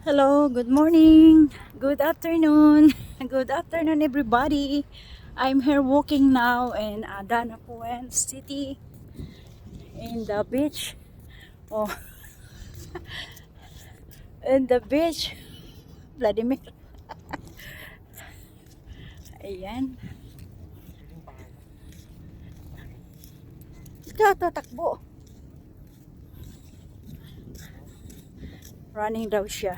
Hello, good morning, good afternoon, good afternoon everybody. I'm here walking now in Danapuan City in the beach. Oh, in the beach, Vladimir. Ayan. Ito, tatakbo. Running daw siya.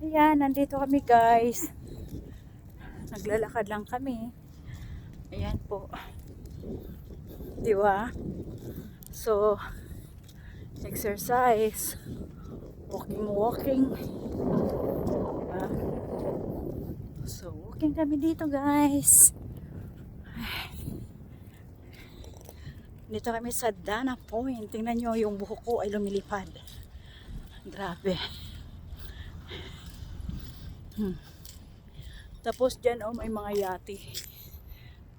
Ayan, nandito kami guys. Naglalakad lang kami. Ayan po. Diba? So, exercise. Walking. Diba? So, walking kami dito guys. Dito kami sa Dana Point. Tingnan nyo yung buhok ko ay lumilipad. Grabe. Tapos dyan may mga yati.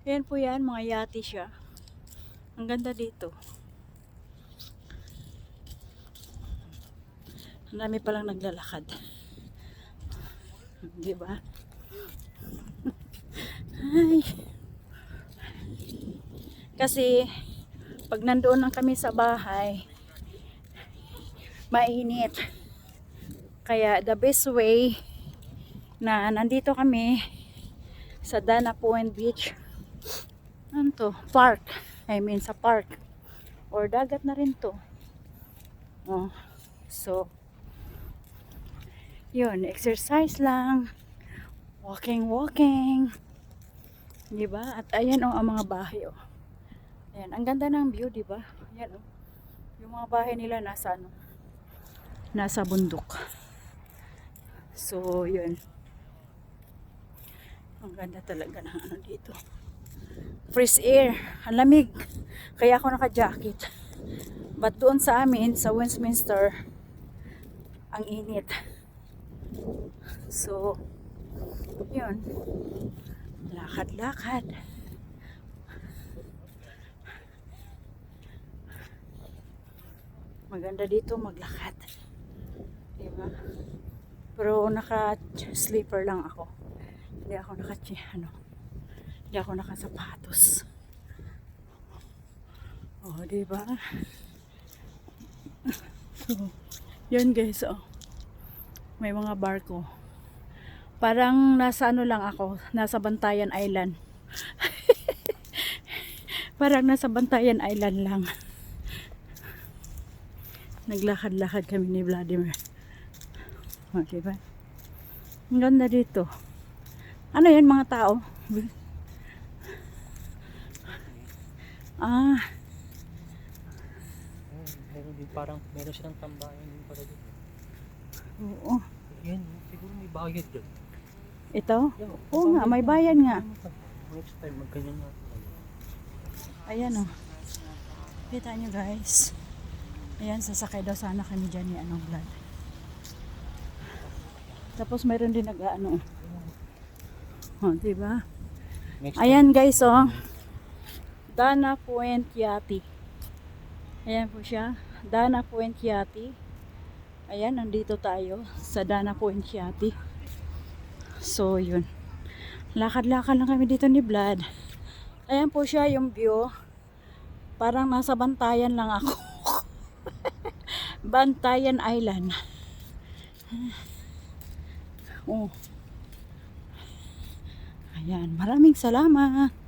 Yan po yan, mga yati siya. Ang ganda dito. Ang dami palang naglalakad. Diba? Ay. Kasi pag nandoon lang kami sa bahay, mainit. Kaya the best way na nandito kami sa Dana Point Beach, ano to? Park. I mean sa park. Or dagat na rin to. Oh. So, yun, exercise lang. Walking. Diba? At ayan ang mga bahay Ayan, ang ganda ng view, diba? Ayan yung mga bahay nila nasa bundok. So, yun. Ang ganda talaga ng dito. Fresh air. Ang lamig. Kaya ako naka-jacket. But doon sa amin, sa Westminster, ang init. So, yun. Lakad. Maganda dito maglakad. Diba? Pero naka-sleeper lang ako. Hindi ako nakasapatos. Oh, diba? So, yun guys, may mga barko. Parang nasa lang ako, nasa Bantayan Island. Parang nasa Bantayan Island lang. Naglakad-lakad kami ni Vladimir. Okay ba? Ang ganda dito. Ano yan mga tao? Parang meron silang tambayan din pala dito. Oo. Yan, siguro may bayad dyan. Ito? Yan, Oo nga, may bayan nga. Next time, magganyan na. Ayan Kita nyo guys. Ayan, sasakay daw sana kami dyan ni Vlad. Tapos mayroon din diba? Ayan guys, Dana Point Yati. Ayan po siya. Dana Point Yati. Ayan, nandito tayo sa Dana Point Yati. So, yun. Lakad-lakad lang kami dito ni Vlad. Ayan po siya yung view. Parang nasa Bantayan lang ako. Bantayan Island. Oh. Ayan, maraming salamat.